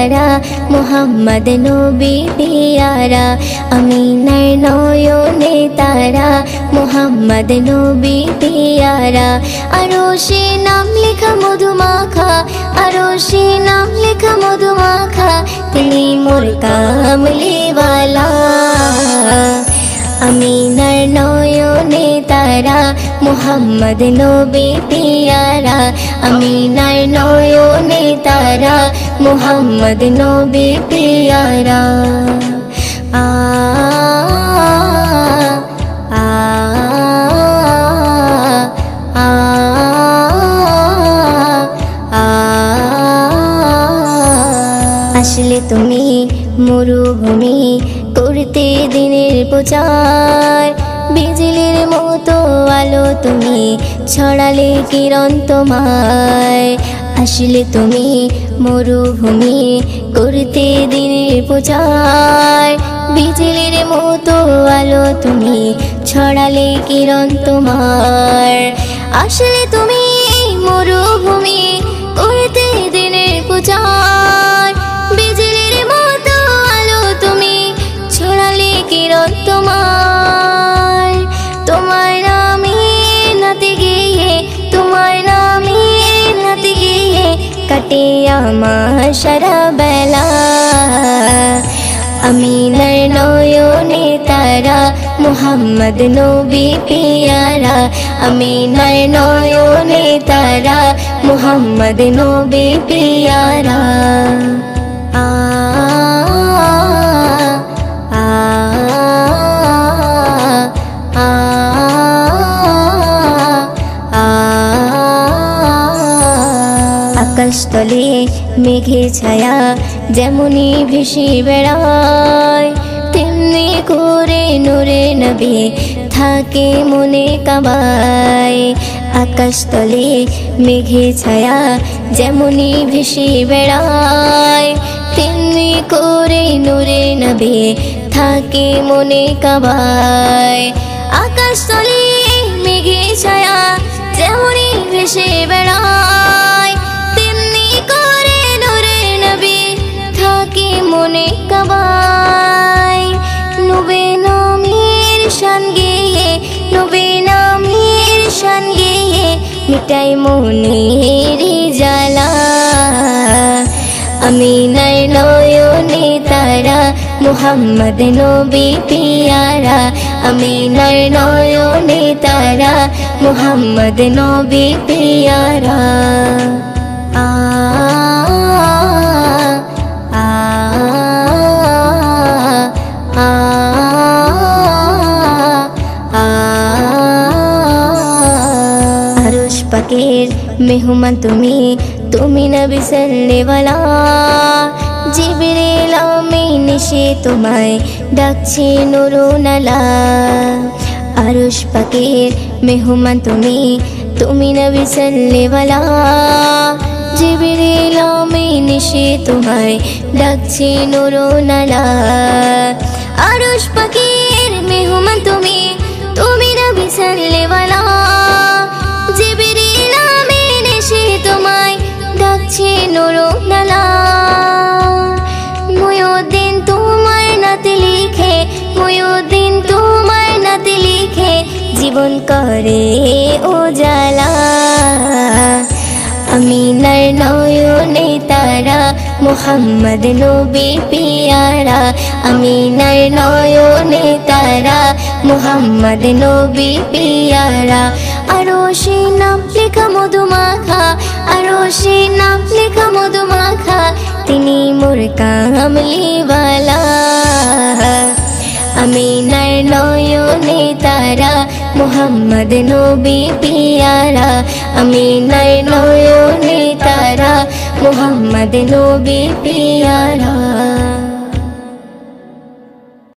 তারা মুহাম্মদ নবী পিয়ারা আমিনার নয়নে তারা মুহাম্মদ নবী পিয়ারা আরশে নাম লেখা মধুমাখা আরশে নাম লেখা মধুমাখা তিনি মোর কামলিওয়ালা আমিনার নয়নে তারা মুহাম্মদ নবী পিয়ারা আমিনার নয়নে তারা মুহাম্মদ নবী পিয়ারা আ আ আ আসলে তুমি মরুভূমি করতে দিনের প্রচার বিজলির মতো আলো তুমি ছড়ালে কিরণ তোমায় আসলে তুমি মরুভূমি করতে দিনের প্রচার বিজলির মতো আলো তুমি ছড়ালে কিরণ তোমার আসলে তুমি মরুভূমি করতে দিনের প্রচার বিজলির মতো আলো তুমি ছড়ালে কিরণ তোমার তোমার নামে নাতে গিয়ে তোমার নামে নাতে গিয়ে কাটে আমার সারা বেলা আমিনার নয়নে তারা মুহাম্মদ নবী পিয়ারা আমিনার নয়নে তারা মুহাম্মদ নবী পিয়ারা আ আ আ আকাশতলে মেঘের ছায়া যেমনি ভেসে বেড়ায় তেমনি করে নূরে নবী থাকে মনে কাবায় আকাশতলে মেঘের ছায়া যেমনি ভেসে বেড়ায় তেমনি করে নূরে নবী থাকে মনে কাবায় আকাশতলে মেঘের ছায়া যেমনি ভেসে বেড়ায় তেমনি করে নূরে নবী থাকে মনে কাবায় নবী নামের শান গেয়ে নবী নামের শান গেয়ে মিটাই মনের জ্বালা আমিনার নয়নে তারা মুহাম্মদ নবী পিয়ারা আমিনার নয়নে তারা মুহাম্মদ নবী পিয়ারা আ আ আ আরশ পাকের মেহমান তুমি তুমি নবী সাল্লেওয়ালা জিবরিল আমিন এসে তোমায় ডাকছে নুরুনালা আরশ পাকের মেহমান তুমি তুমি নবী সাল্লেওয়ালা জিবরিল আমিন এসে তোমায় ডাকছে নুরুনালা আরশ পাকের মেহমান তুমি তুমি নবী সাল্লেওয়ালা জিবরিল আমিন এসে তোমায় ডাকছে নুরুনালা মুয়ুদ্দিন তোমার নাতে লিখে মুয়ুদ্দিন তোমার নাতে লিখে জীবন করে উজালা আমিনার নয়নে তারা মুহাম্মদ নবী পিয়ারা আমিনার নয়নে তারা মুহাম্মদ নবী পিয়ারা আরশে নাম লেখা মধুমাখা আরশে নাম লেখা মধুমাখা তিনি মোর কামলিওয়ালা আমিনার নয়নে তারা মুহাম্মদ নবী পিয়ারা আমিনার নয়নে তারা মুহাম্মদ নবী পিয়ারা।